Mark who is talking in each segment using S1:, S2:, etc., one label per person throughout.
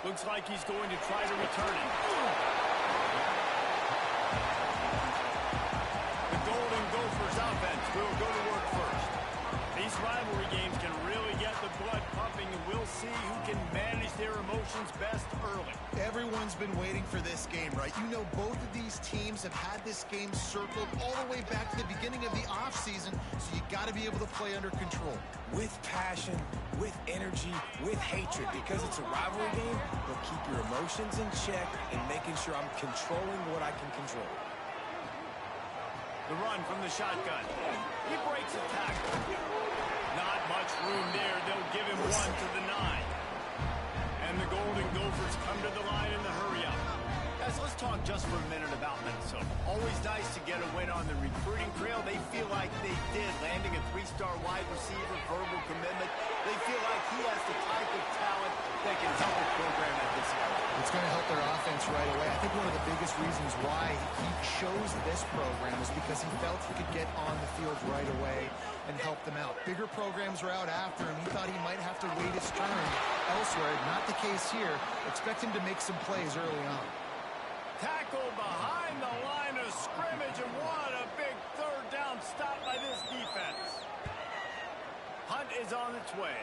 S1: Looks like he's going to try to return it. The Golden Gophers offense will go to work first. These rivalry games can really get the blood pumping, and we'll see who can manage their emotions best early.
S2: Everyone's been waiting for this game, right? You know, both of these teams have had this game circled all the way back to the beginning of the offseason, so you got to be able to play under control.
S3: With passion, with energy, with hatred, because it's a rivalry game, but keep your emotions in check and making sure I'm controlling what I can control.
S1: The run from the shotgun. He breaks a tackle. Not much room there. They'll give him 1 to the 9. And the Golden Gophers come to the line in the hurry-up. Guys, let's talk just for a minute about Minnesota. Always nice to get a win on the recruiting trail. They feel like they did, landing a 3-star wide receiver, verbal commitment. They feel like he has the type of talent that can help the program at this level.
S2: It's going to help their offense right away. I think one of the biggest reasons why he chose this program is because he felt he could get on the field right away and help them out. Bigger programs were out after him. He thought he might have to wait his turn elsewhere. Not the case here. Expect him to make some plays early on.
S1: Tackle behind the line of scrimmage, and what a big third down stop by this defense. Hunt is on its way.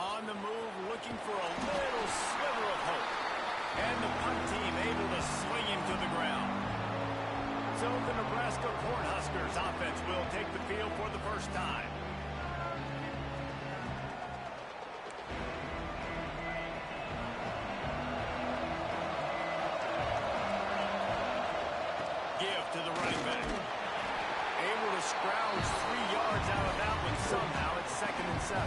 S1: On the move, looking for a little sliver of hope. And the punt team able to swing him to the ground. So the Nebraska Cornhuskers offense will take the field for the first time. Give to the running back. Able to scrounge 3 yards out of that one somehow. It's 2nd and 7.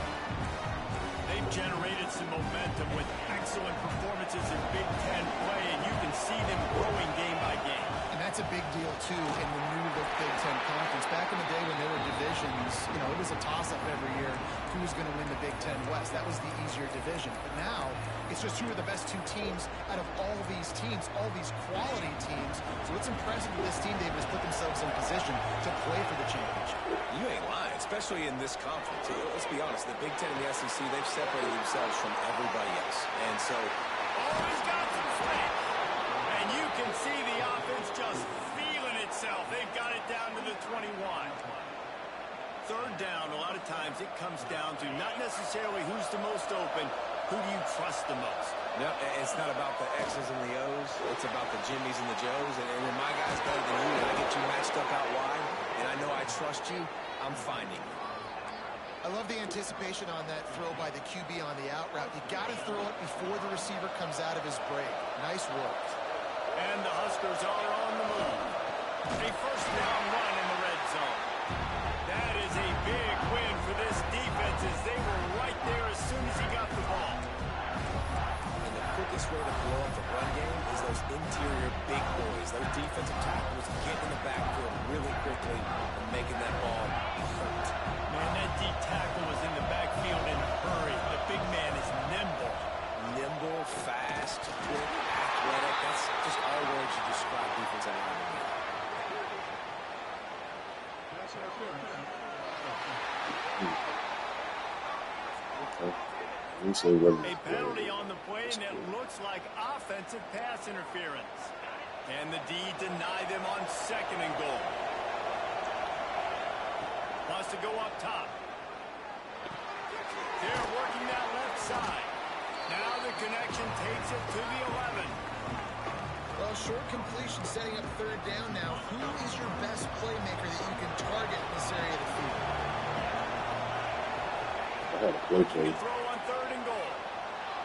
S1: They've generated some momentum with excellent performances in Big Ten play, and you can see them growing game by game.
S2: And that's a big deal, too, in the new look Big Ten Conference. Back in the day when there were divisions, you know, it was a toss-up every year who was going to win the Big Ten West. That was the easier division. But now, it's just who are the best 2 teams out of all these teams, all these quality teams. So it's impressive that this team, they've just put themselves in position to play for the championship.
S3: You ain't lying, especially in this conference. Let's be honest, the Big Ten and the SEC, they've separated themselves from everybody else. And so...
S1: Oh, he's got some flash. And you can see the offense just feeling itself. They've got it down to the 21. Third down, a lot of times it comes down to not necessarily who's the most open, who do you trust the most?
S3: No, it's not about the X's and the O's. It's about the Jimmies and the Joes. And when my guy's better than you, and I get you matched up out wide, and I know I trust you, I'm finding you.
S2: I love the anticipation on that throw by the QB on the out route. You got to throw it before the receiver comes out of his break. Nice work.
S1: And the Huskers are on the move. A first down run in the red zone. That is a big win for this defense as they were right there as soon as he got the ball.
S3: And the quickest way to blow up the run game is those interior big boys, those defensive tackles getting in the backfield really quickly and making that ball hurt.
S1: Man, that deep tackle was in the backfield in a hurry. The big man is nimble.
S3: Nimble, fast, quick, athletic. That's just all words to describe defensive linemen.
S1: A penalty on the play, and it looks like offensive pass interference. And the D deny them on 2nd and goal. Wants to go up top. They're working that left side. Now the connection takes it to the 11.
S2: Well, short completion setting up 3rd down now. Who is your best playmaker that you can target in this area of the field?
S1: Throw on 3rd and goal.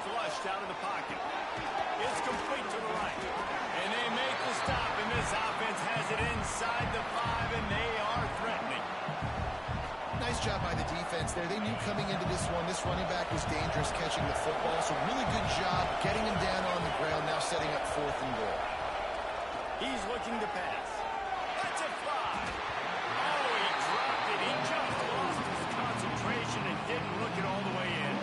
S1: Flushed out of the pocket. It's complete to the right. And they make the stop, and this offense has it inside the 5, and they are threatening.
S2: Nice job by the defense there. They knew coming into this one, this running back was dangerous catching the football. So really good job getting him down on the ground, now setting up 4th and goal.
S1: He's looking to pass. That's a fly. Oh, he dropped it. He just lost his concentration and didn't look it all the way in.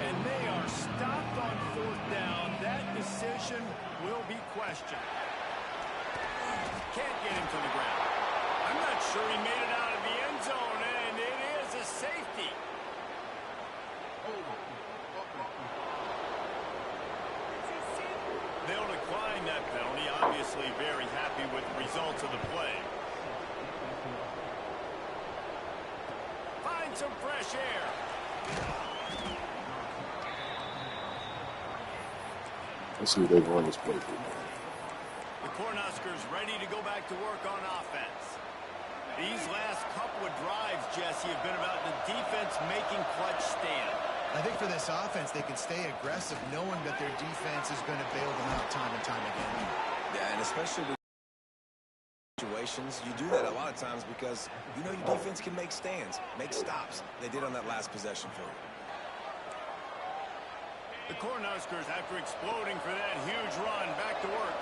S1: And they are stopped on 4th down. That decision will be questioned. Can't get him to the ground. I'm not sure he made it out of the end zone, and it is a safety. that penalty. Obviously very happy with the results of the play. Find some fresh air.
S4: Let's see what they run this play for.
S1: The Cornhuskers ready to go back to work on offense. These last couple of drives, Jesse, have been about the defense making clutch stand.
S2: I think for this offense, they can stay aggressive knowing that their defense is going to bail them out time and time again.
S3: Yeah, and especially with situations, you do that a lot of times because you know your defense can make stands, make stops. They did on that last possession for you.
S1: The Cornhuskers, after exploding for that huge run, back to work.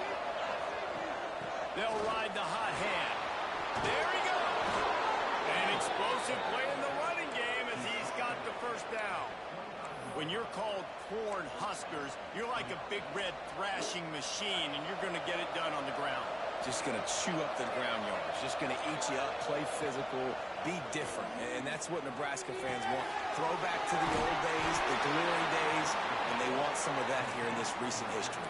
S1: They'll ride the hot hand. There he goes. An explosive play in the running game as he's got the first down. When you're called Cornhuskers, you're like a big red thrashing machine, and you're going to get it done on the ground.
S3: Just going to chew up the ground yards. Just going to eat you up, play physical, be different. And that's what Nebraska fans want. Throw back to the old days, the glory days, and they want some of that here in this recent history.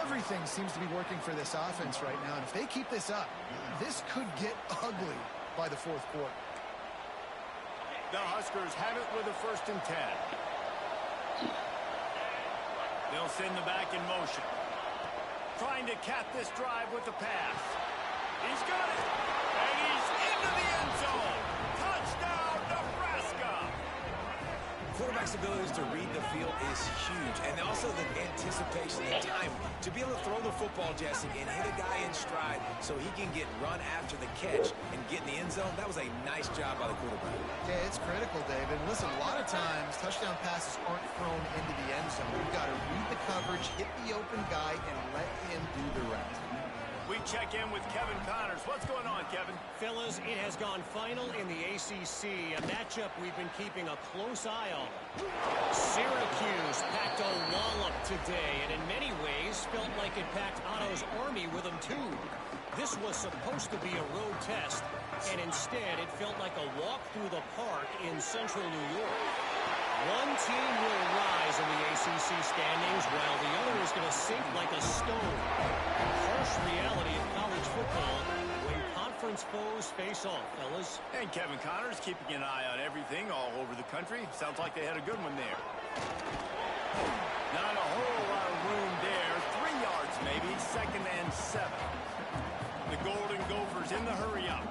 S2: Everything seems to be working for this offense right now, and if they keep this up, this could get ugly by the fourth quarter.
S1: The Huskers have it with a 1st and 10. They'll send the back in motion. Trying to cap this drive with the pass. He's got it. And he's into the end zone. Touchdown, Nebraska.
S3: Quarterback's abilities to read the field is huge. And also the anticipation and time to be able to throw the football, Jesse, and hit a guy in stride so he can get run after the catch and get in the end zone. That was a nice job by the quarterback.
S2: Yeah, it's critical, David. Listen, a lot of times touchdown passes aren't thrown into the end zone. You've got to read the coverage, hit the open guy, and let him do the rest.
S1: We check in with Kevin Connors. What's going on, Kevin?
S5: Fellas, it has gone final in the ACC, a matchup we've been keeping a close eye on. Syracuse packed a wallop today, and in many ways felt like it packed Otto's Army with them too. This was supposed to be a road test, and instead it felt like a walk through the park in central New York. One team will rise in the ACC standings while the other is going to sink like a stone. Harsh reality of college football when conference foes face off, fellas.
S1: And Kevin Connors keeping an eye on everything all over the country. Sounds like they had a good one there. Not a whole lot of room there. 3 yards maybe. 2nd and 7. The Golden Gophers in the hurry-up.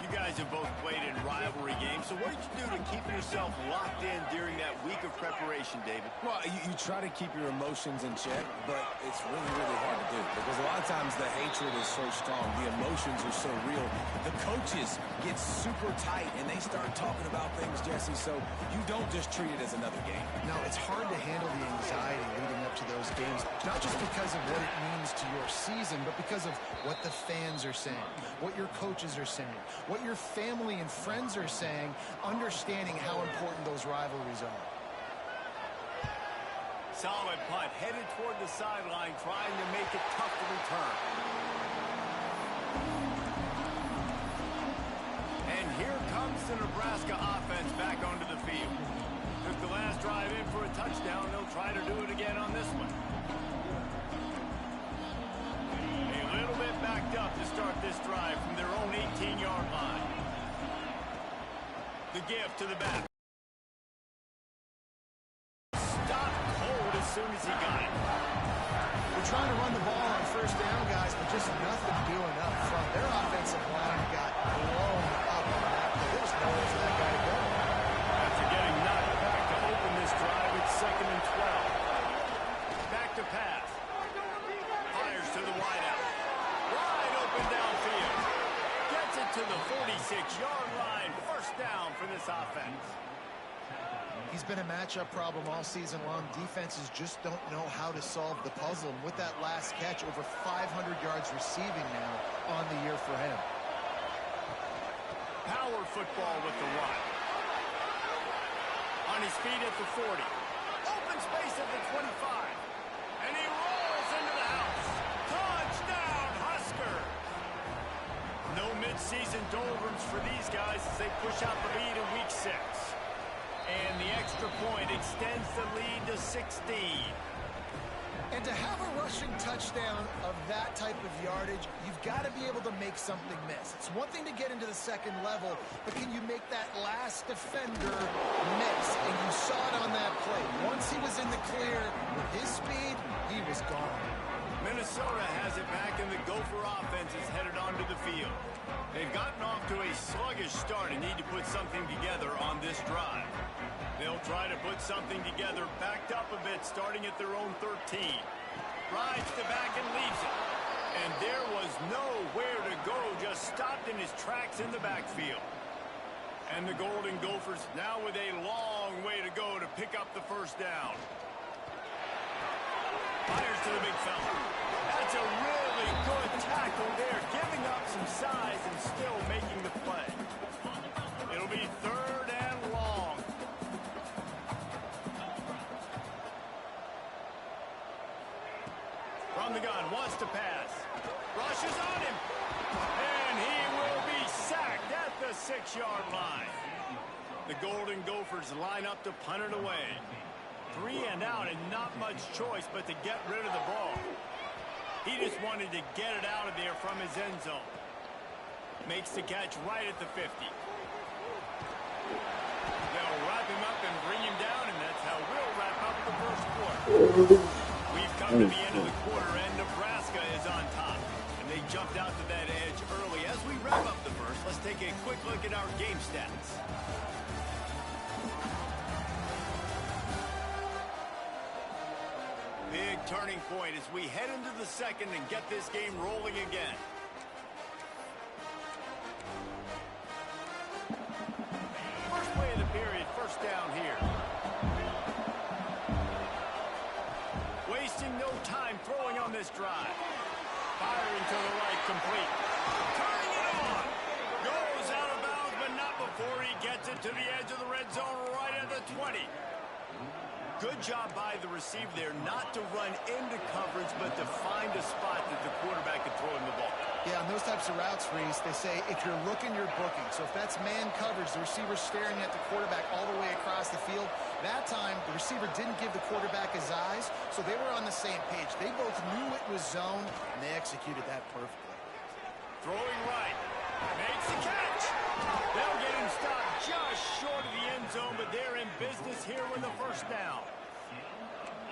S1: You guys have both played in rivalry games, so what did you do to keep yourself locked in during that week of preparation, David?
S3: Well, you try to keep your emotions in check, but it's really, really hard to do because a lot of times the hatred is so strong. The emotions are so real. The coaches get super tight, and they start talking about things, Jesse, so you don't just treat it as another game.
S2: No, it's hard to handle the anxiety leading up to those games, not just because of what it means to your season, but because of what the fans are saying, what your coaches are saying, what your family and friends are saying, understanding how important those rivalries are.
S1: Solid punt, headed toward the sideline, trying to make it tough to return. And here comes the Nebraska offense back onto the field. Took the last drive in for a touchdown. They'll try to do it again on this one. A little bit backed up to start this drive from their own 18-yard line. The give to the back. Stopped cold as soon as he got it.
S2: We're trying to run the ball on 1st down, guys, but just nothing doing up front. Their offensive line got blown up on that play. There was nowhere for that guy to go.
S1: After getting knocked back to open this drive, it's 2nd and 12. Back to pass. Fires to the wideout. Wide open downfield. Gets it to the 46-yard line. 1st down for this offense.
S2: He's been a matchup problem all season long. Defenses just don't know how to solve the puzzle. And with that last catch, over 500 yards receiving now on the year for him.
S1: Power football with the run. On his feet at the 40. Open space at the 25. And he rolls into the house. Touchdown, Husker! No midseason doldrums for these guys as they push out the lead in week 6. And the extra point extends the lead to 16.
S2: And to have a rushing touchdown of that type of yardage, you've got to be able to make something miss. It's one thing to get into the second level, but can you make that last defender miss? And you saw it on that play. Once he was in the clear with his speed, he was gone.
S1: Minnesota has it back, and the Gopher offense is headed onto the field. They've gotten off to a sluggish start and need to put something together on this drive. They'll try to put something together, backed up a bit, starting at their own 13. Rides the back and leaves it. And there was nowhere to go, just stopped in his tracks in the backfield. And the Golden Gophers now with a long way to go to pick up the first down. Fires to the big fella. That's a really good tackle there, giving up some size and still making the play. It'll be third and long. From the gun, wants to pass. Rushes on him. And he will be sacked at the 6-yard line. The Golden Gophers line up to punt it away. 3 and out and not much choice but to get rid of the ball. He just wanted to get it out of there from his end zone. Makes the catch right at the 50. They'll wrap him up and bring him down, and that's how we'll wrap up the first quarter. We've come to the end of the quarter, and Nebraska is on top. And they jumped out to that edge early. As we wrap up the first, let's take a quick look at our game stats. Big turning point as we head into the second and get this game rolling again. First play of the period, first down here. Wasting no time throwing on this drive. Firing to the right, complete. Turning it on. Goes out of bounds, but not before he gets it to the edge of the red zone right at the 20. Good job by the receiver there, not to run into coverage, but to find a spot that the quarterback could throw him the ball.
S2: Yeah, on those types of routes, Reese, they say if you're looking, you're booking. So if that's man coverage, the receiver's staring at the quarterback all the way across the field. That time, the receiver didn't give the quarterback his eyes, so they were on the same page. They both knew it was zone, and they executed that perfectly.
S1: Throwing right. Makes the catch. They'll get him stopped just short of the end zone, but they're in business here with a first down.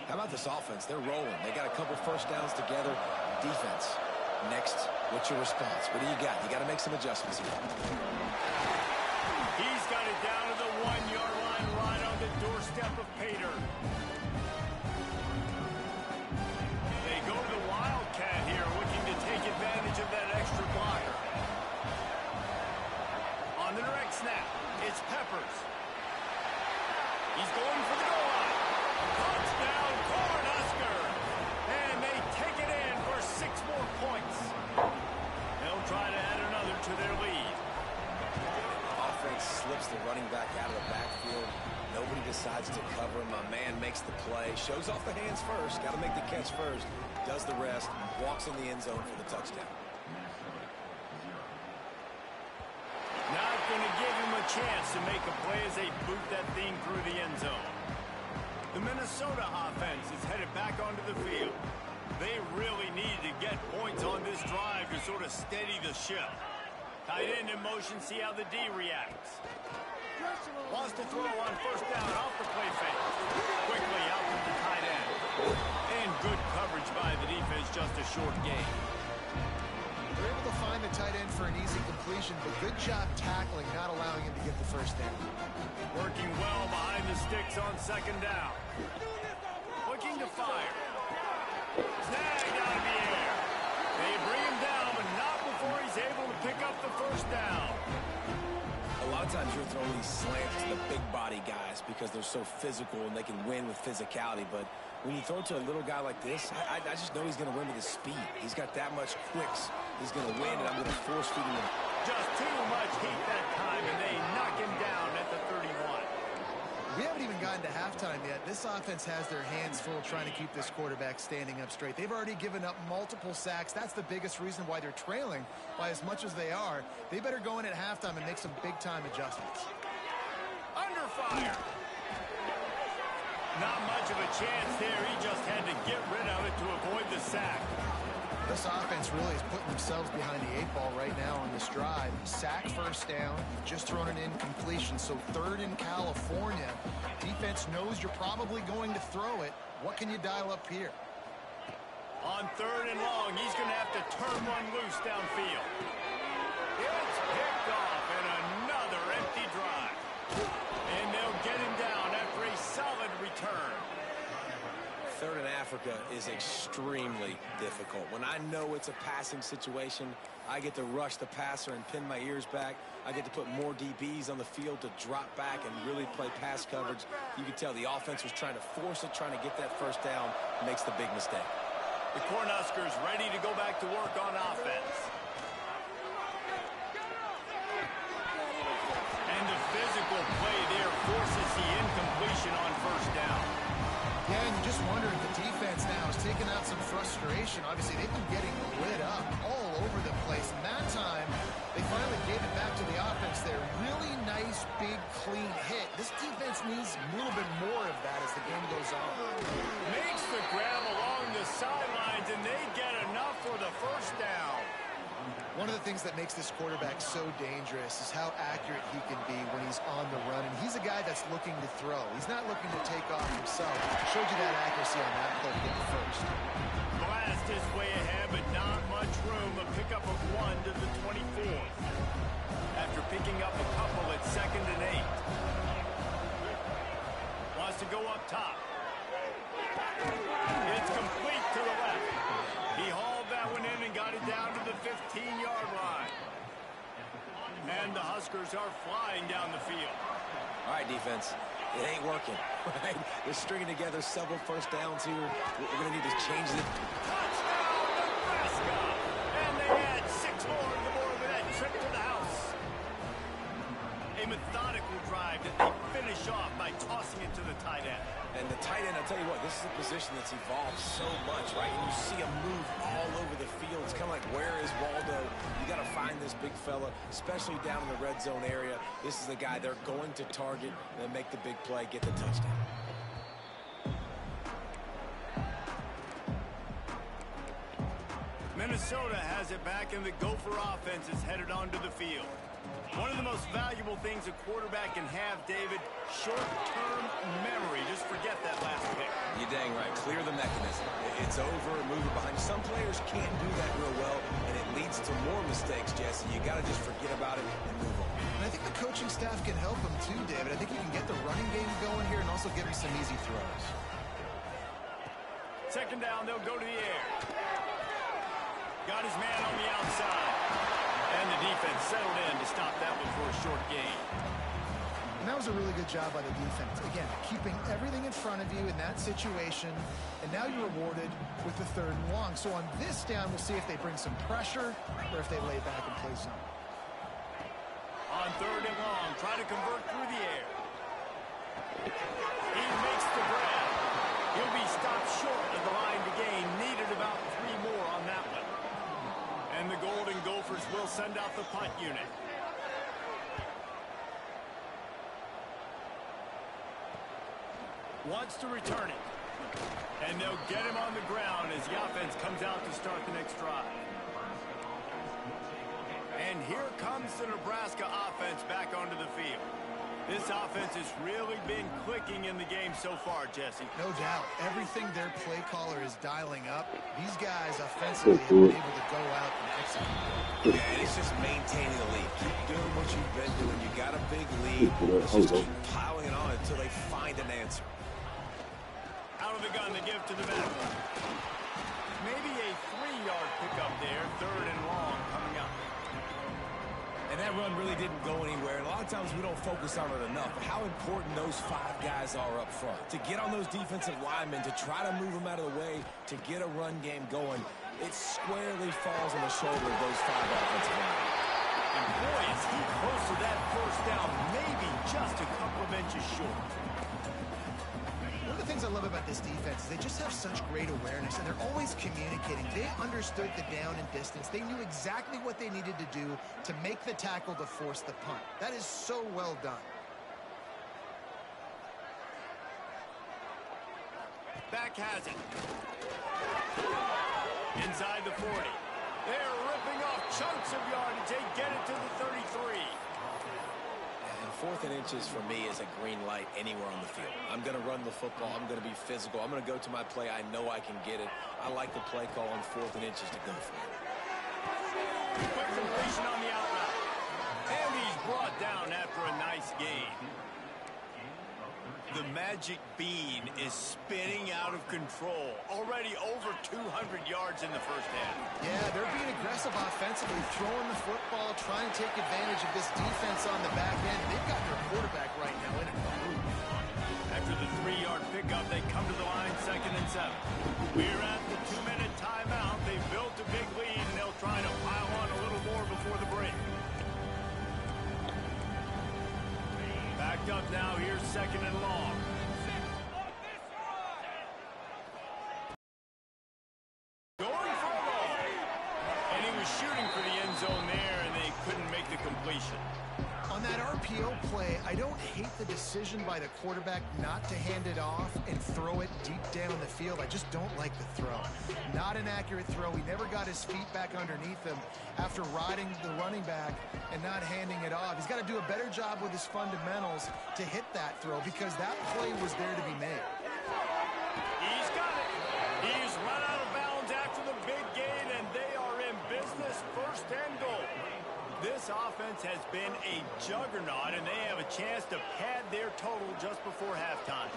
S3: How about this offense? They're rolling. They got a couple first downs together. Defense. Next, what's your response? What do you got? You got to make some adjustments here.
S1: He's got it down to the 1-yard line, right on the doorstep of Pater. They go to the Wildcat here, looking to take advantage of that extra blocker. On the direct snap, it's Peppers. He's going for the goal line. Touchdown, Cornhusker. And they take it in for 6 more points. They'll try to add another to their lead.
S3: Offense slips the running back out of the backfield. Nobody decides to cover him. A man makes the play. Shows off the hands first. Got to make the catch first. Does the rest. Walks in the end zone for the touchdown.
S1: Not going to give him a chance to make a play as they boot that thing through the end zone. The Minnesota offense is headed back onto the field. They really need to get points on this drive to sort of steady the ship. Tight end in motion, see how the D reacts. Wants to throw on first down off the play fake. Quickly out with the tight end. And good coverage by the defense, just a short gain.
S2: They're able to find the tight end for an easy completion, but good job tackling, not allowing him to get the first down.
S1: Working well behind the sticks on second down. Looking to fire. Snagged out of the air. They bring him down, but not before he's able to pick up the first down.
S3: A lot of times you're throwing these slants to the big body guys because they're so physical and they can win with physicality. But when you throw it to a little guy like this, I just know he's going to win with his speed. He's got that much quicks. He's going to win, and I'm going to force feed him.
S1: Just too much heat that time, and they knock him down at the 31.
S2: We haven't even gotten to halftime yet. This offense has their hands full trying to keep this quarterback standing up straight. They've already given up multiple sacks. That's the biggest reason why they're trailing by as much as they are. They better go in at halftime and make some big-time adjustments.
S1: Under fire. Not much of a chance there. He just had to get rid of it to avoid the sack.
S2: This offense really is putting themselves behind the 8 ball right now on this drive. Sack first down. You've just thrown an incompletion. So 3rd in California. Defense knows you're probably going to throw it. What can you dial up here?
S1: On 3rd and long, he's going to have to turn one loose downfield. It's picked off and another empty drive. And they'll get him down after a solid return.
S3: 3rd in Africa is extremely difficult. When I know it's a passing situation, I get to rush the passer and pin my ears back. I get to put more DBs on the field to drop back and really play pass coverage. You can tell the offense was trying to force it, trying to get that first down, makes the big mistake.
S1: The Cornhuskers ready to go back to work on offense. And the physical play there forces the incompletion on first down.
S2: Yeah, and you just wonder if the defense now is taking out some frustration. Obviously, they've been getting lit up all over the place. And that time, they finally gave it back to the offense there. Really nice, big, clean hit. This defense needs a little bit more of that as the game goes on.
S1: Makes the grab along the sidelines, and they get enough for the first down.
S2: One of the things that makes this quarterback so dangerous is how accurate he can be when he's on the run. And he's a guy that's looking to throw. He's not looking to take off himself. Showed you that accuracy on that play to get the first.
S1: Blast is way ahead, but not much room. A pickup of 1 to the 24th. After picking up a couple at 2nd and 8. Wants to go up top. It's complete to the left. He hauled that one in and got it down to the 15-yard line. And the Huskers are flying down the field.
S3: All right, defense. It ain't working. Right? They're stringing together several first downs here. We're going to need to change it.
S1: Touchdown, Nebraska! And they add 6 more to the board with that trip to the house. A methodical drive that they finish off by tossing it to the tight end.
S3: And the tight end, I'll tell you what, this is a position that's evolved so much, right? And you see him move all over the field. It's kind of like, where is Waldo? You got to find this big fella, especially down in the red zone area. This is the guy they're going to target and make the big play, get the touchdown.
S1: Minnesota has it back, and the Gopher offense is headed onto the field. One of the most valuable things a quarterback can have, David, short-term memory. Just forget that last pick.
S3: You're dang right. Clear the mechanism. It's over, move it behind. Some players can't do that real well, and it leads to more mistakes, Jesse. You got to just forget about it and move on.
S2: And I think the coaching staff can help him too, David. I think you can get the running game going here and also give him some easy throws.
S1: 2nd down, they'll go to the air. Got his man on the outside. And the defense settled in to stop that one for a short gain.
S2: And that was a really good job by the defense. Again, keeping everything in front of you in that situation. And now you're rewarded with the 3rd and long. So on this down, we'll see if they bring some pressure or if they lay back and play zone.
S1: On 3rd and long, try to convert through the air. He makes the grab. He'll be stopped short of the line to gain. Needed about 3 more on that one. And the Golden Gophers will send out the punt unit. Wants to return it. And they'll get him on the ground as the offense comes out to start the next drive. And here comes the Nebraska offense back onto the field. This offense has really been clicking in the game so far, Jesse.
S2: No doubt. Everything their play caller is dialing up, these guys offensively have been able to go out and execute.
S3: Yeah, and it's just maintaining the lead. Keep doing what you've been doing. You got a big lead. Let's just keep piling it on until they find an answer.
S1: Out of the gun, they give to the back. Maybe a 3-yard pickup there. 3rd and long coming up.
S3: And that run really didn't go anywhere. And a lot of times we don't focus on it enough. But how important those 5 guys are up front. To get on those defensive linemen, to try to move them out of the way, to get a run game going, it squarely falls on the shoulder of those 5 offensive linemen.
S1: And boy, is he close to that first down. Maybe just a couple of inches short.
S2: One of the things I love about this defense is they just have such great awareness, and they're always communicating. They understood the down and distance. They knew exactly what they needed to do to make the tackle to force the punt. That is so well done.
S1: Back has it. Inside the 40. They're ripping off chunks of yardage. They get it to the 33.
S3: And 4th and inches for me is a green light anywhere on the field. I'm going to run the football. I'm going to be physical. I'm going to go to my play. I know I can get it. I like the play call on 4th and inches to go for it.
S1: Quick completion on the out route. And he's brought down after a nice gain. The magic bean is spinning out of control. Already over 200 yards in the first half.
S2: Yeah, they're being aggressive offensively, throwing the football, trying to take advantage of this defense on the back end. They've got their quarterback right now in a groove.
S1: After the 3-yard pickup, they come to the line 2nd and 7. We're at the 2-minute timeout. They've built a big lead, and they'll try to pile on a little more before the break. Backed up now. Here's 2nd and long. Going for a ball. And he was shooting for the end zone there, and they couldn't make the completion.
S2: On that RPO play, I don't hate the decision by the quarterback not to hand it off and throw it deep down the field. I just don't like the throw. Not an accurate throw. He never got his feet back underneath him after riding the running back and not handing it off. He's got to do a better job with his fundamentals to hit that throw because that play was there to be made.
S1: He's got it. He's run out of bounds after the big gain, and they are in business. 1st and goal. This offense has been a juggernaut, and they have a chance to pad their total just before halftime.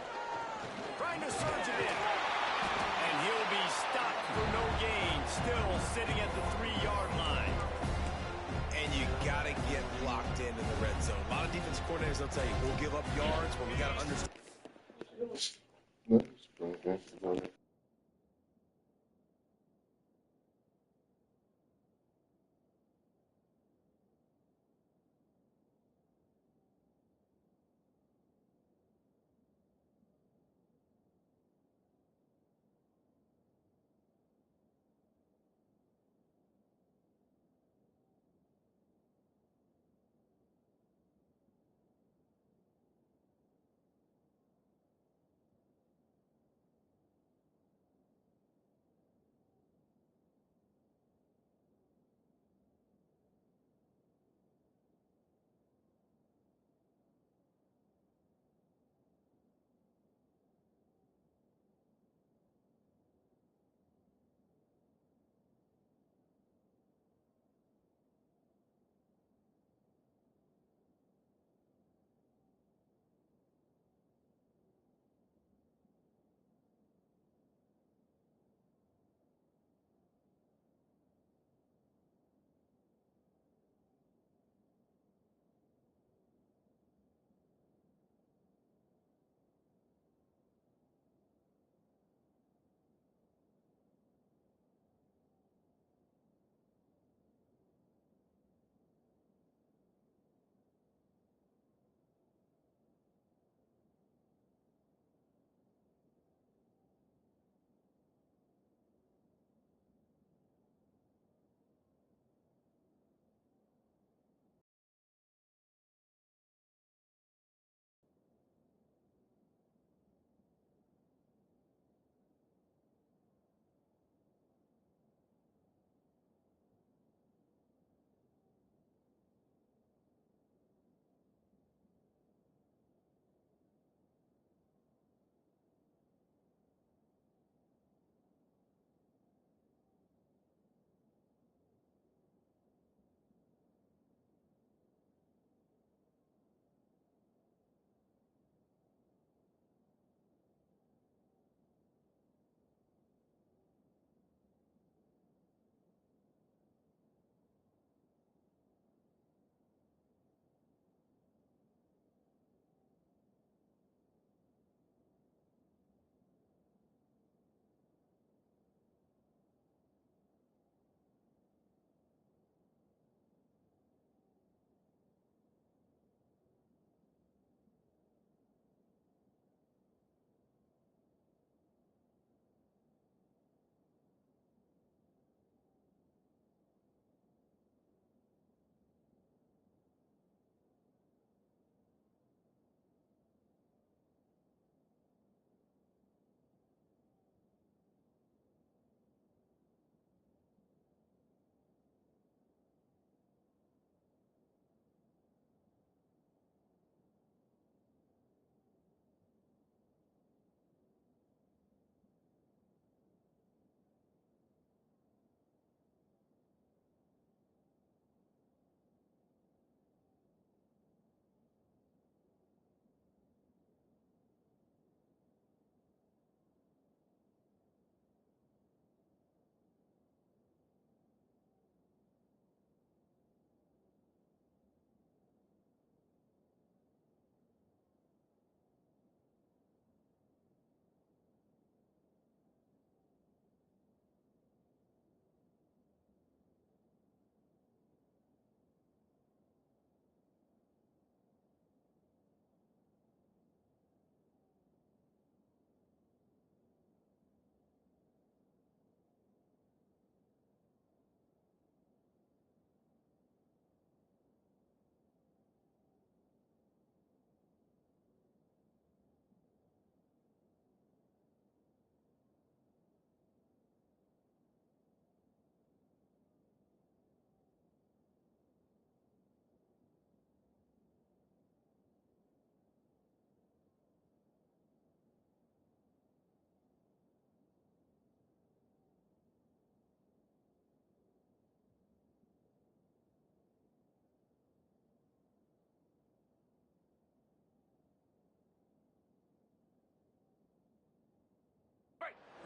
S1: Trying to surge it in. And he'll be stopped for no gain, still sitting at the 3-yard line.
S3: And you got to get locked into the red zone. A lot of defense coordinators will tell you, we'll give up yards, but we got to understand.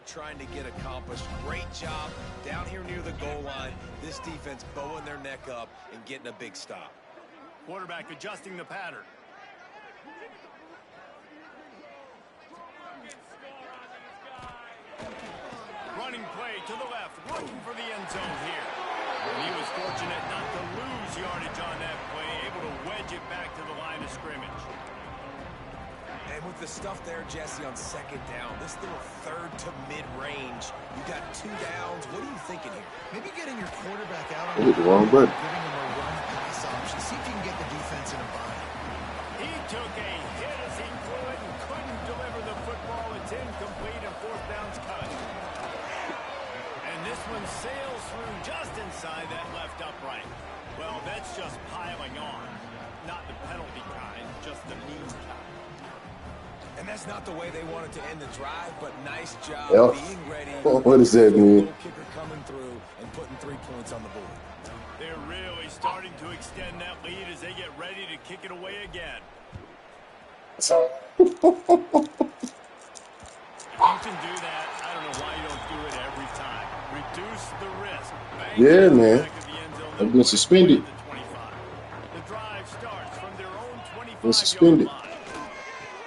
S3: trying to get accomplished. Great job down here near the goal line. This defense bowing their neck up and getting a big stop.
S1: Quarterback adjusting the pattern. Running play to the left, looking for the end zone here. And he was fortunate not to lose yardage on that play, able to wedge it back to the line of scrimmage.
S3: And with the stuff there, Jesse, on second down, this little third to mid-range, you got 2 downs. What are you thinking here?
S2: Maybe getting your quarterback out on
S4: Hit the wrong button.
S2: giving him a run pass option. See if you can get the defense in a bind.
S1: He took a hit as he threw it and couldn't deliver the football. It's incomplete and fourth down's cut. And this one sails through just inside that left upright. Well, that's just piling on. Not the penalty kind, just the mean kind.
S3: And that's not the way they wanted to end the drive, but nice job
S4: Yep.
S3: being ready.
S4: What does that mean?
S3: Kicker coming through and putting 3 points on the board.
S1: They're really starting to extend that lead as they get ready to kick it away again. If you can do that, I don't know why you don't do it every time. Reduce the risk. Bang
S4: Yeah,
S1: it
S4: man.
S1: back of the end zone.
S4: I've been suspended.
S1: The 25. The drive starts from their own 25-yard
S4: Been suspended.
S1: line.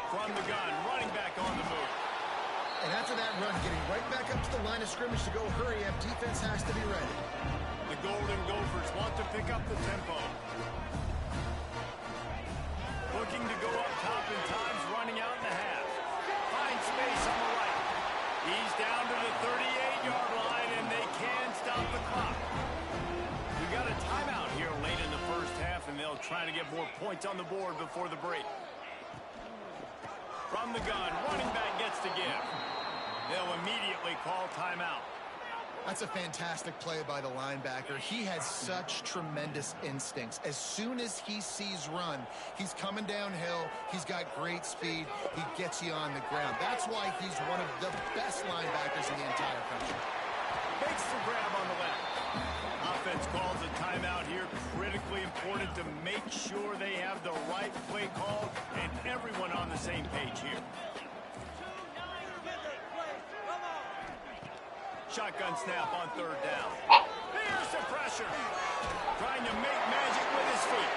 S1: From the gun, running back on the move.
S2: And after that run, getting right back up to the line of scrimmage to go hurry up, defense has to be ready.
S1: The Golden Gophers want to pick up the tempo. Looking to go up top in times, running out in the half. Finds space on the right. He's down to the 38-yard line, and they can stop the clock. We got a timeout here late in the first half, and they'll try to get more points on the board before the break. From the gun, running back gets to give. They'll immediately call timeout.
S2: That's a fantastic play by the linebacker. He has such tremendous instincts. As soon as he sees run, he's coming downhill. He's got great speed. He gets you on the ground. That's why he's one of the best linebackers in the entire country.
S1: Makes the grab on the left. Offense calls a timeout here. Critically important to make sure they have the right play call and everyone on the same page here. Shotgun snap on third down. Here's the pressure. Trying to make magic with his feet.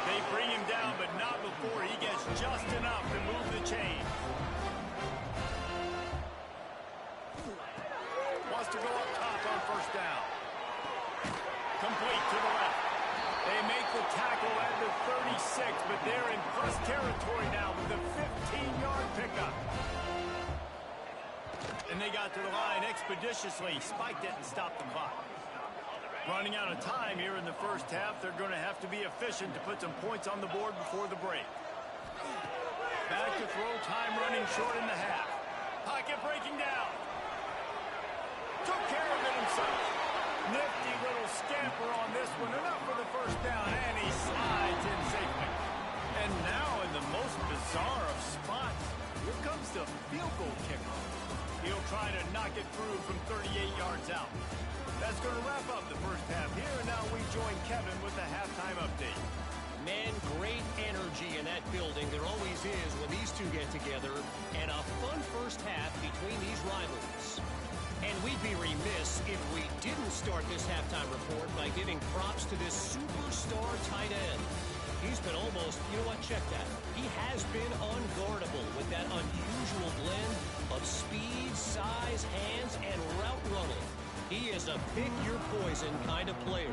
S1: They bring him down, but not before he gets just enough to move the chain. Wants to go up top on first down. Complete to the left. They make the tackle at the 36, but they're in plus territory now with the 15-yard pickup. And they got to the line expeditiously, spiked it and stopped the clock. Running out of time here in the first half, they're going to have to be efficient to put some points on the board before the break. Back to throw, time running short in the half. Pocket breaking down. Took care of it himself. Nifty little scamper on this one, enough for the first down, and he slides in safely. And now in the most bizarre of spots, here comes the field goal kicker. He'll try to knock it through from 38 yards out. That's going to wrap up the first half here, and now we join Kevin with the halftime update.
S5: Man, great energy in that building. There always is when these two get together, and a fun first half between these rivals. And we'd be remiss if we didn't start this halftime report by giving props to this superstar tight end. He's been almost, you know what, check that. He has been unguardable with that unusual blend of speed, size, hands, and route running. He is a pick-your-poison kind of player.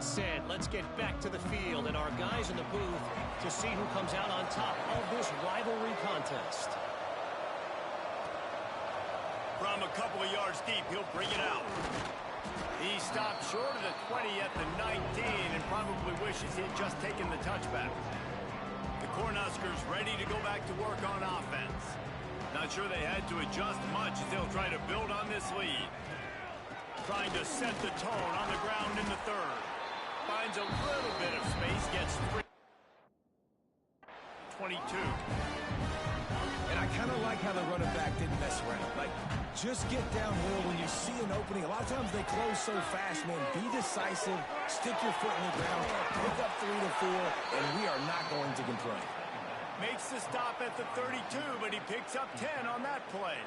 S5: That's set. Let's get back to the field and our guys in the booth to see who comes out on top of this rivalry contest.
S1: From a couple of yards deep, he'll bring it out. He stopped short of the 20 at the 19 and probably wishes he had just taken the touchback. The Cornhuskers ready to go back to work on offense. Not sure they had to adjust much as they'll try to build on this lead. Trying to set the tone on the ground in the third. Finds a little bit of space, gets free. 22.
S3: And I kind of like how the running back didn't mess around. Like, just get downhill when you see an opening. A lot of times they close so fast, man. Be decisive, stick your foot in the ground, pick up 3 to 4, and we are not going to complain.
S1: Makes the stop at the 32, but he picks up 10 on that play.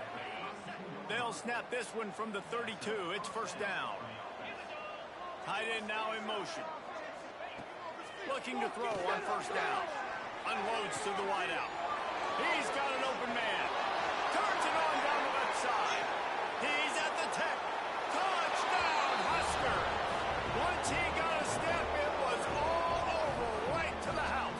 S1: They'll snap this one from the 32. It's first down. Tight end now in motion. Looking to throw on first down. Unloads to the wideout. He's got an open man. Turns it on down the left side. He's at the 10. Touchdown, Husker. Once he got a step, it was all over right to the house.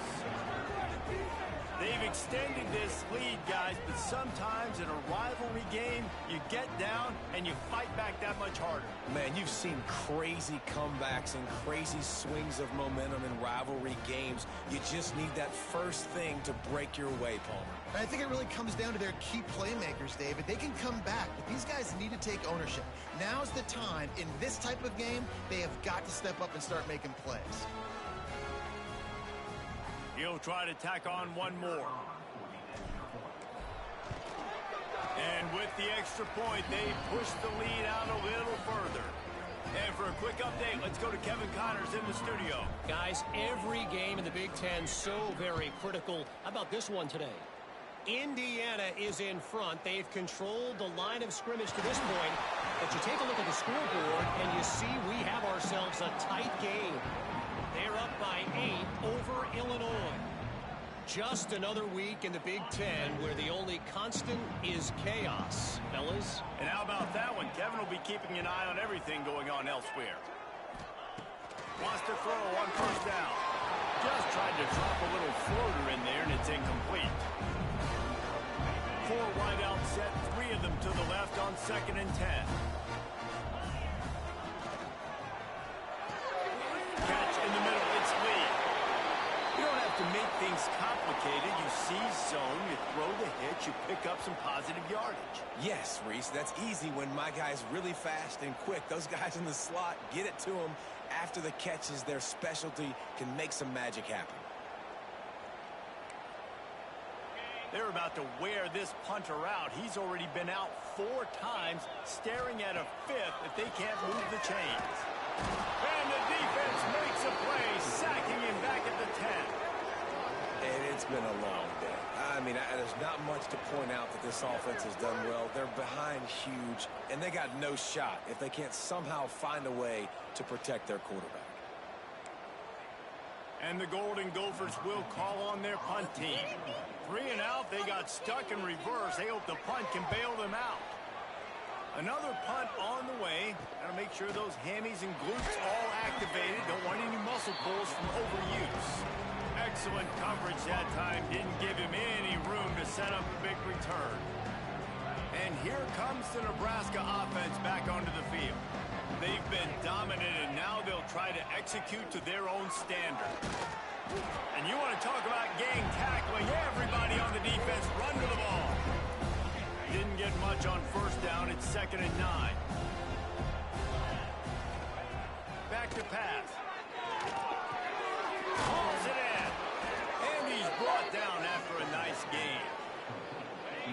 S1: They've extended this lead, guys, but sometimes in a rivalry game, you get down and you fight back that much harder.
S3: Man, you've seen crazy comebacks and crazy swings of momentum in rivalry games. You just need that first thing to break your way, Palmer.
S2: And I think it really comes down to their key playmakers, David. They can come back, but these guys need to take ownership. Now's the time. In this type of game, they have got to step up and start making plays.
S1: He'll try to tack on one more. And with the extra point, they push the lead out a little further. And for a quick update, let's go to Kevin Connors in the studio.
S5: Guys, every game in the Big Ten so very critical. How about this one today? Indiana is in front. They've controlled the line of scrimmage to this point. But you take a look at the scoreboard, and you see we have ourselves a tight game. They're up by 8 over Illinois. Just another week in the Big Ten where the only constant is chaos, fellas.
S1: And how about that one? Kevin will be keeping an eye on everything going on elsewhere. Wants to throw on first down. Just tried to drop a little floater in there, and it's incomplete. 4 wideout set, 3 of them to the left on 2nd and 10. Catch in the middle, it's Lee. You don't have to make things complicated. You see zone, you throw the hitch, you pick up some positive yardage.
S3: Yes, Reese, that's easy when my guy's really fast and quick. Those guys in the slot, get it to them after the catch is their specialty, can make some magic happen.
S1: They're about to wear this punter out. He's already been out 4 times, staring at a 5th if they can't move the chains. And the defense makes a play, sacking him back at the 10.
S3: And it's been a long day. I mean, there's not much to point out that this offense has done well. They're behind huge, and they got no shot if they can't somehow find a way to protect their quarterback.
S1: And the Golden Gophers will call on their punt team. 3 and out, they got stuck in reverse. They hope the punt can bail them out. Another punt on the way. Got to make sure those hammies and glutes all activated. Don't want any muscle pulls from overuse. Excellent coverage that time. Didn't give him any room to set up a big return. And here comes the Nebraska offense back onto the field. They've been dominant, and now they'll try to execute to their own standard. And you want to talk about gang tackling. Everybody on the defense run to the ball. Didn't get much on first down. It's 2nd and 9. Back to pass. Hauls it in. And he's brought down after a nice game.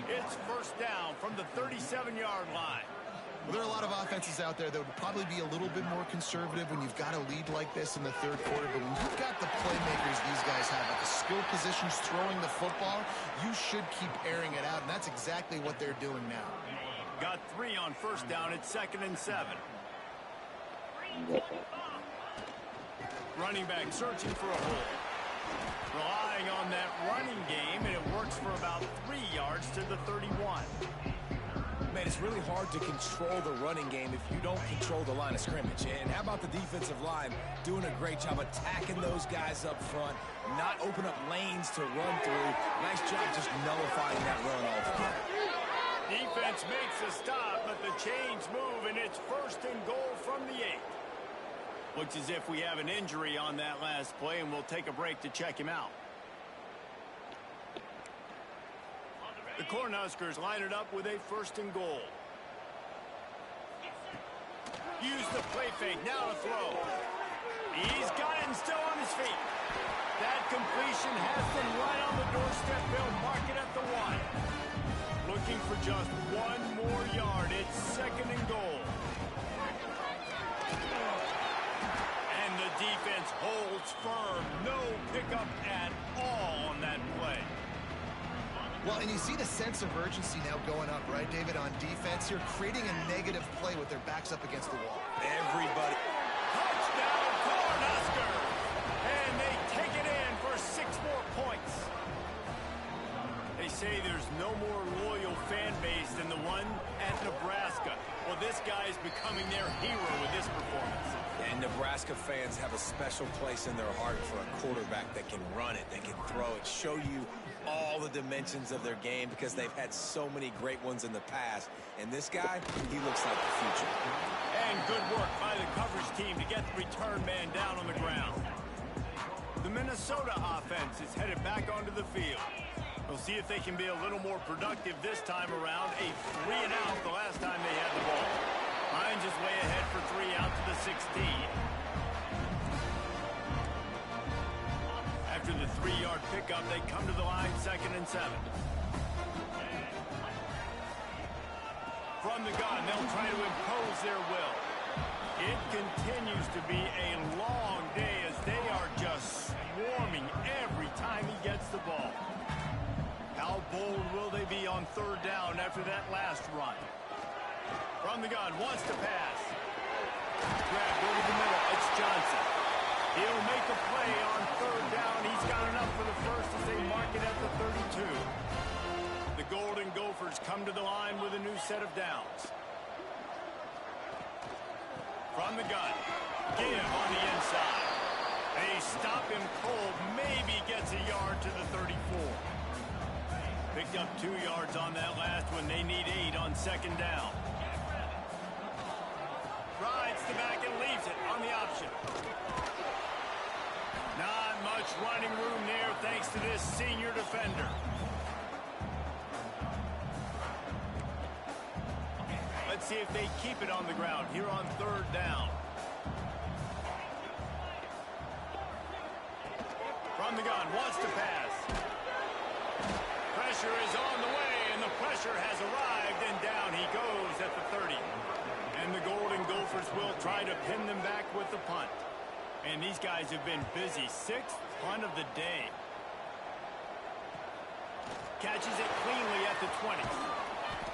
S1: It's first down from the 37-yard line.
S2: Well, there are a lot of offenses out there that would probably be a little bit more conservative when you've got a lead like this in the 3rd quarter. But when you've got the playmakers these guys have at the skill positions throwing the football, you should keep airing it out. And that's exactly what they're doing now.
S1: Got 3 on first down. It's 2nd and 7. Running back searching for a hole. Relying on that running game, and it works for about 3 yards to the 31.
S3: Man, it's really hard to control the running game if you don't control the line of scrimmage. And how about the defensive line doing a great job attacking those guys up front, not open up lanes to run through. Nice job just nullifying that run altogether.
S1: Defense makes a stop, but the chains move, and it's 1st and goal from the 8. Looks as if we have an injury on that last play, and we'll take a break to check him out. The Cornhuskers line it up with a 1st and goal. Use the play fake, now to throw. He's got it and still on his feet. That completion has them right on the doorstep. They'll mark it at the 1. Looking for just 1 more yard. It's 2nd and goal. And the defense holds firm. No pickup at all on that play.
S2: Well, and you see the sense of urgency now going up, right, David, on defense. You're creating a negative play with their backs up against the wall.
S3: Everybody.
S1: Touchdown, Cornhuskers! And they take it in for 6 more points. They say there's no more loyal fan base than the one at Nebraska. Well, this guy is becoming their hero with this performance.
S3: And Nebraska fans have a special place in their heart for a quarterback that can run it, that can throw it, show you all the dimensions of their game because they've had so many great ones in the past. And this guy, he looks like the future.
S1: And good work by the coverage team to get the return man down on the ground. The Minnesota offense is headed back onto the field. We'll see if they can be a little more productive this time around. A 3-and-out the last time they had the ball. Hines is way ahead for 3 out to the 16. After the 3-yard pickup, they come to the line 2nd and 7. From the gun, they'll try to impose their will. It continues to be a long day as they are just swarming every time he gets the ball. How bold will they be on 3rd down after that last run? From the gun, wants to pass. Grabbed over the middle, it's Johnson. He'll make a play on 3rd down. He's got enough for the first as they mark it at the 32. The Golden Gophers come to the line with a new set of downs. From the gun, give on the inside. They stop him cold, maybe gets a yard to the 34. Picked up 2 yards on that last one. They need 8 on 2nd down. Rides the back and leaves it on the option. Not much running room there thanks to this senior defender. Let's see if they keep it on the ground here on 3rd down. From the gun, wants to pass. Pressure is on the way, and the pressure has arrived, and down he goes at the 30. And the Golden Gophers will try to pin them back with the punt. And these guys have been busy. 6th punt of the day. Catches it cleanly at the 20.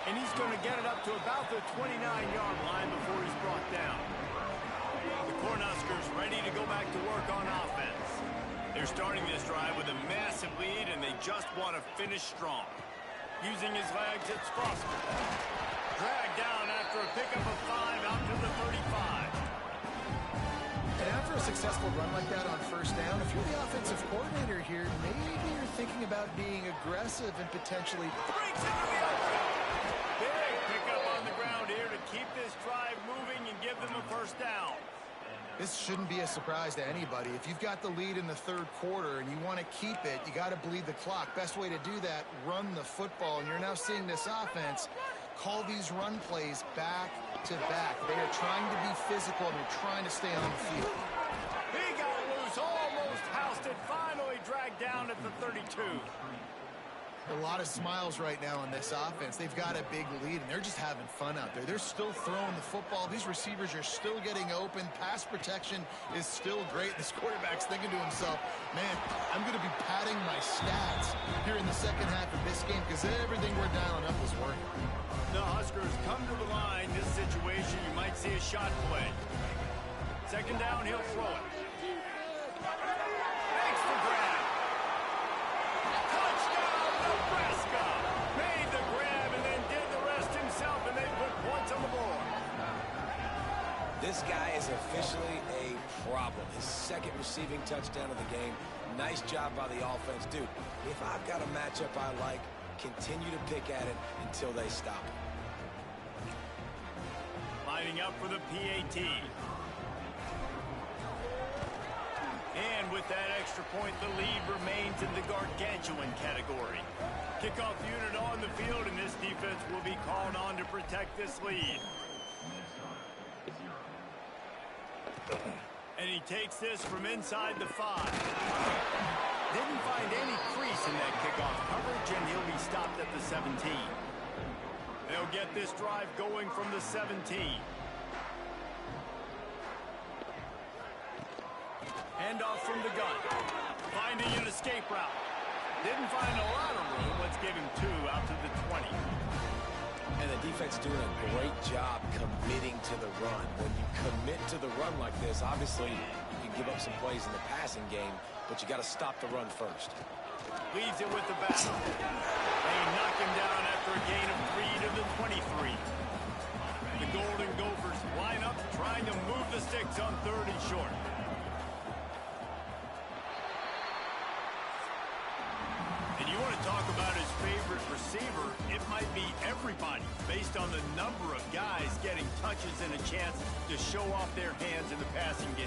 S1: And he's going to get it up to about the 29-yard line before he's brought down. The Cornhuskers ready to go back to work on offense. They're starting this drive with a massive lead, and they just want to finish strong. Using his legs, it's Foster. Dragged down after a pickup of 5 out to the 35.
S2: And after a successful run like that on 1st down, if you're the offensive coordinator here, maybe you're thinking about being aggressive and potentially...
S1: Breaks into the open. Big pickup on the ground here to keep this drive moving and give them a 1st down.
S2: This shouldn't be a surprise to anybody. If you've got the lead in the 3rd quarter and you want to keep it, you got to bleed the clock. Best way to do that, run the football. And you're now seeing this offense call these run plays back to back. They are trying to be physical and they're trying to stay on the field.
S1: He got loose, almost housed it, finally dragged down at the 32.
S2: A lot of smiles right now on this offense. They've got a big lead, and they're just having fun out there. They're still throwing the football. These receivers are still getting open. Pass protection is still great. This quarterback's thinking to himself, man, I'm going to be padding my stats here in the 2nd half of this game because everything we're dialing up is working.
S1: The Huskers come to the line. This situation, you might see a shot play. 2nd down, he'll throw it. Makes the grab. Touchdown, Nebraska! Made the grab and then did the rest himself, and
S3: This guy is officially a problem. His second receiving touchdown of the game. Nice job by the offense. Dude, if I've got a matchup I like, continue to pick at it until they stop.
S1: Lining up for the PAT. And with that extra point, the lead remains in the gargantuan category. Kickoff unit on the field, and this defense will be called on to protect this lead. And he takes this from inside the 5. Didn't find any crease in that kickoff coverage, and he'll be stopped at the 17. They'll get this drive going from the 17. Handoff from the gun. Finding an escape route. Didn't find a lot of room. Let's give him 2 out to the 20.
S3: And the defense doing a great job committing to the run. When you commit to the run like this, obviously you can give up some plays in the passing game, but you got to stop the run first.
S1: Leads it with the back. They knock him down after a gain of 3 to the 23. The Golden Gophers line up trying to move the sticks on 3rd and short. You want to talk about his favorite receiver, it might be everybody based on the number of guys getting touches and a chance to show off their hands in the passing game.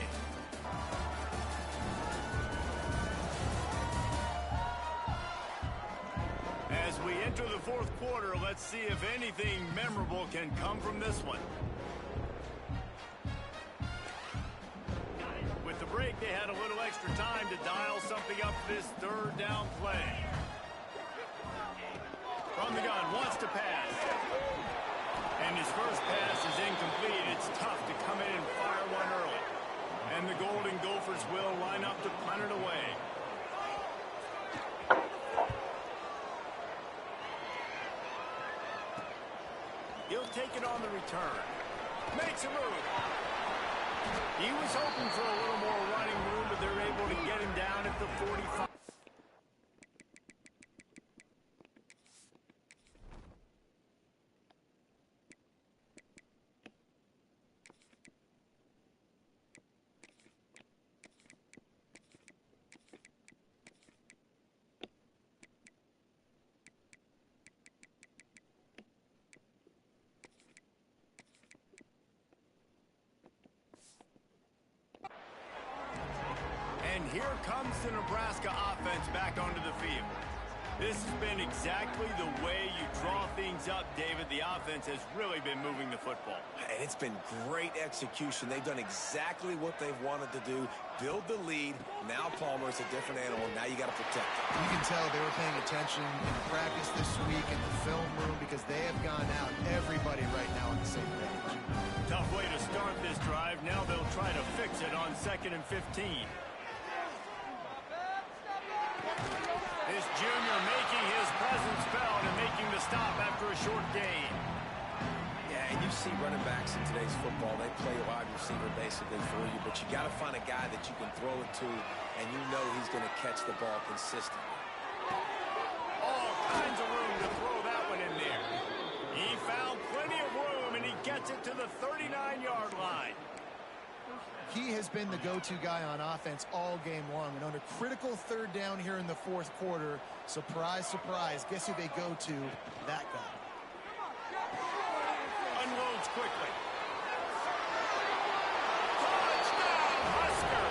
S1: As we enter the 4th quarter, let's see if anything memorable can come from this one. With the break, they had a little extra time to dial something up this 3rd down play. From the gun, wants to pass. And his first pass is incomplete. It's tough to come in and fire one early. And the Golden Gophers will line up to punt it away. He'll take it on the return. Makes a move. He was hoping for a little more running room, but they're able to get him down at the 45. And here comes the Nebraska offense back onto the field. This has been exactly the way you draw things up, David. The offense has really been moving the football.
S3: And it's been great execution. They've done exactly what they've wanted to do. Build the lead. Now Palmer's a different animal. Now you got to protect it.
S2: You can tell they were paying attention in practice this week in the film room because they have gone out, everybody right now on the same page.
S1: Tough way to start this drive. Now they'll try to fix it on 2nd and 15. This junior making his presence felt and making the stop after a short gain.
S3: Yeah, and you see running backs in today's football, they play a wide receiver basically for you, but you got to find a guy that you can throw it to, and you know he's going to catch the ball consistently.
S1: All kinds of room to throw that one in there. He found plenty of room, and he gets it to the 39-yard line.
S2: He has been the go-to guy on offense all game long. And on a critical 3rd down here in the 4th quarter, surprise, surprise, guess who they go to? That guy.
S1: Unloads quickly. Touchdown, Husker!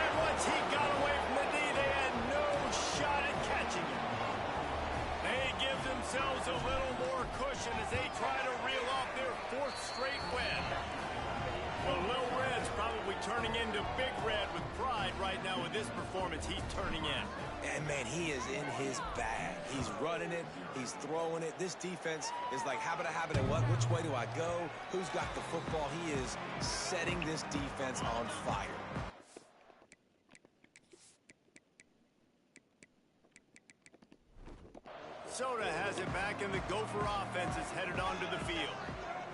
S1: And once he got away from the knee, they had no shot at catching him. They give themselves a little more cushion as they try to reel off their 4th straight win. Well, Lil Red's probably turning into Big Red with pride right now with this performance he's turning in.
S3: And, man, he is in his bag. He's running it. He's throwing it. This defense is like, habit, and what? Which way do I go? Who's got the football? He is setting this defense on fire.
S1: Minnesota has it back, and the Gopher offense is headed onto the field.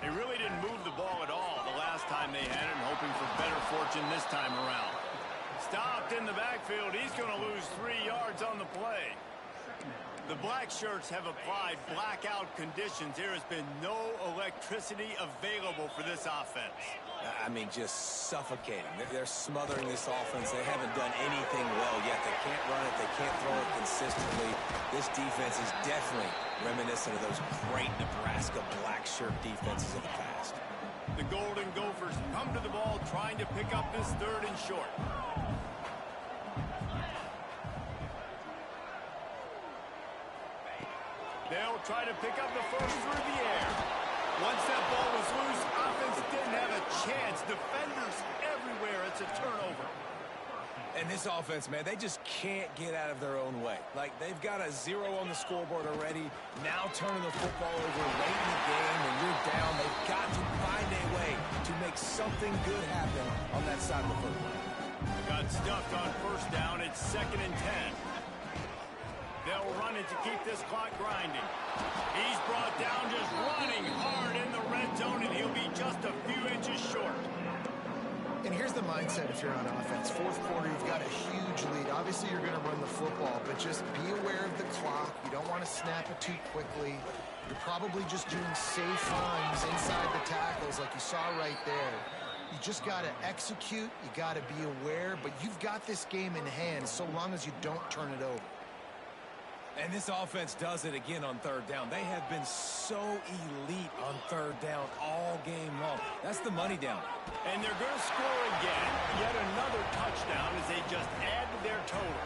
S1: They really didn't move the ball at all the last time they had it, and hoping for better fortune this time around. Stopped in the backfield. He's going to lose 3 yards on the play. The black shirts have applied blackout conditions. There has been no electricity available for this offense.
S3: I mean, just suffocating. They're smothering this offense. They haven't done anything well yet. They can't run it. They can't throw it consistently. This defense is definitely reminiscent of those great Nebraska black shirt defenses of the past.
S1: The Golden Gophers come to the ball trying to pick up this 3rd and short. They'll try to pick up the first through the air. Once that ball was loose, offense didn't have a chance. Defenders everywhere. It's a turnover.
S3: And this offense, man, they just can't get out of their own way. Like, they've got a 0 on the scoreboard already. Now turning the football over late in the game, and you're down. They've got to find a way to make something good happen on that side of the football.
S1: Got stuffed on first down. It's 2nd and 10. They'll run it to keep this clock grinding. He's brought down just running hard in the red zone, and he'll be just a few inches short.
S2: And here's the mindset if you're on offense. 4th quarter, you've got a huge lead. Obviously, you're going to run the football, but just be aware of the clock. You don't want to snap it too quickly. You're probably just doing safe runs inside the tackles like you saw right there. You just got to execute. You got to be aware, but you've got this game in hand so long as you don't turn it over.
S3: And this offense does it again on 3rd down. They have been so elite on 3rd down all game long. That's the money down.
S1: And they're going to score again. Yet another touchdown as they just add to their total.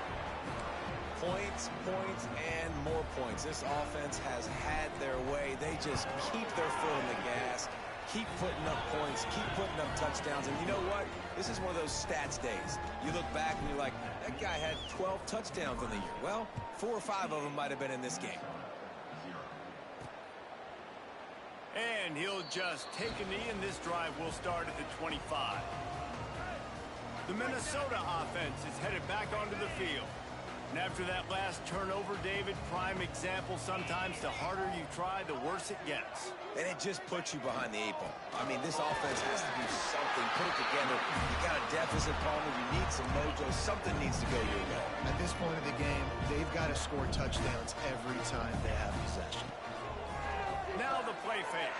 S3: Points, points, and more points. This offense has had their way. They just keep their foot on the gas, keep putting up points, keep putting up touchdowns. And you know what? This is one of those stats days. You look back and you're like, that guy had 12 touchdowns in the year. Well, 4 or 5 of them might have been in this game.
S1: And he'll just take a knee, and this drive will start at the 25. The Minnesota offense is headed back onto the field. And after that last turnover, David, prime example, sometimes the harder you try, the worse it gets.
S3: And it just puts you behind the 8 ball. I mean, this offense has to do something, put it together. You got a deficit problem, you need some mojo, something needs to go your way.
S2: At this point of the game, they've got to score touchdowns every time they have possession.
S1: Now the play fake.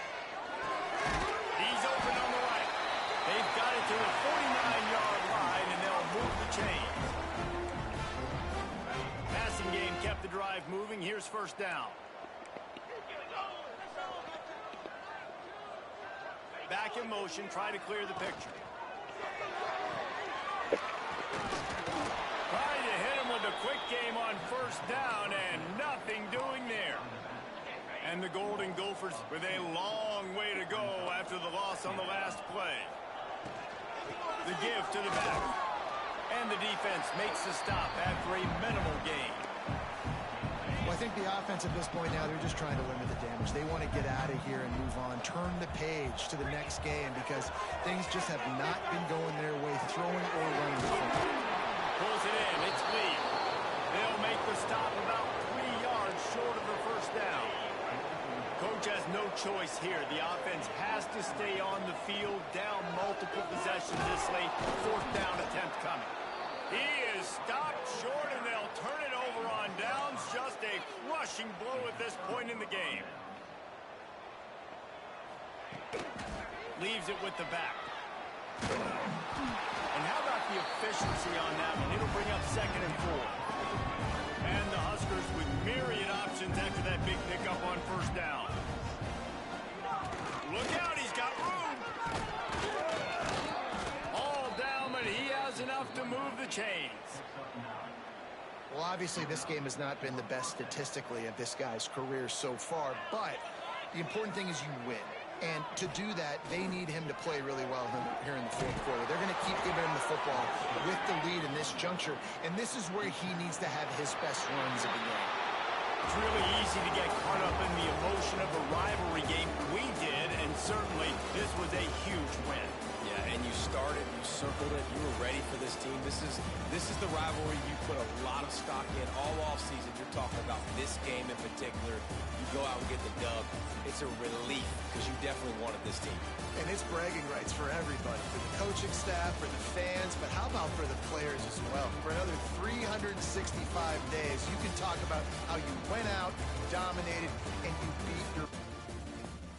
S1: He's open on the right. They've got it to the 49-yard line, and they'll move the chain. Passing game kept the drive moving. Here's first down. Back in motion, try to clear the picture. Trying to hit him with a quick game on first down, and nothing doing there. And the Golden Gophers with a long way to go after the loss on the last play. The give to the back. And the defense makes the stop after a minimal gain.
S2: Well, I think the offense at this point now, they're just trying to limit the damage. They want to get out of here and move on, turn the page to the next game because things just have not been going their way, throwing or running the football.
S1: Pulls it in. It's Lee. They'll make the stop about 3 yards short of the first down. Coach has no choice here. The offense has to stay on the field, down multiple possessions this late. 4th down attempt coming. He is stopped short, and they'll turn it over on downs. Just a crushing blow at this point in the game. Leaves it with the back. And how about the efficiency on that one? It'll bring up 2nd and 4. And the Huskers with myriad options after that big pickup on first down. Look out, he's got room. All down, but he has enough to move the chains.
S2: Well, obviously, this game has not been the best statistically of this guy's career so far, but the important thing is you win. And to do that, they need him to play really well here in the 4th quarter. They're going to keep giving him the football with the lead in this juncture, and this is where he needs to have his best runs of the game.
S1: It's really easy to get caught up in the emotion of a rivalry game. We did, and certainly this was a huge win.
S3: Yeah, and you started, you circled it, you were ready for this team. This is the rivalry you put a lot of stock in all offseason. You're talking about this game in particular. You go out and get the dub. It's a relief because you definitely wanted this team.
S2: And it's bragging rights for everybody, for the coaching staff, for the fans, but how about for the players as well? For another 365 days, you can talk about how you went out, dominated, and you beat your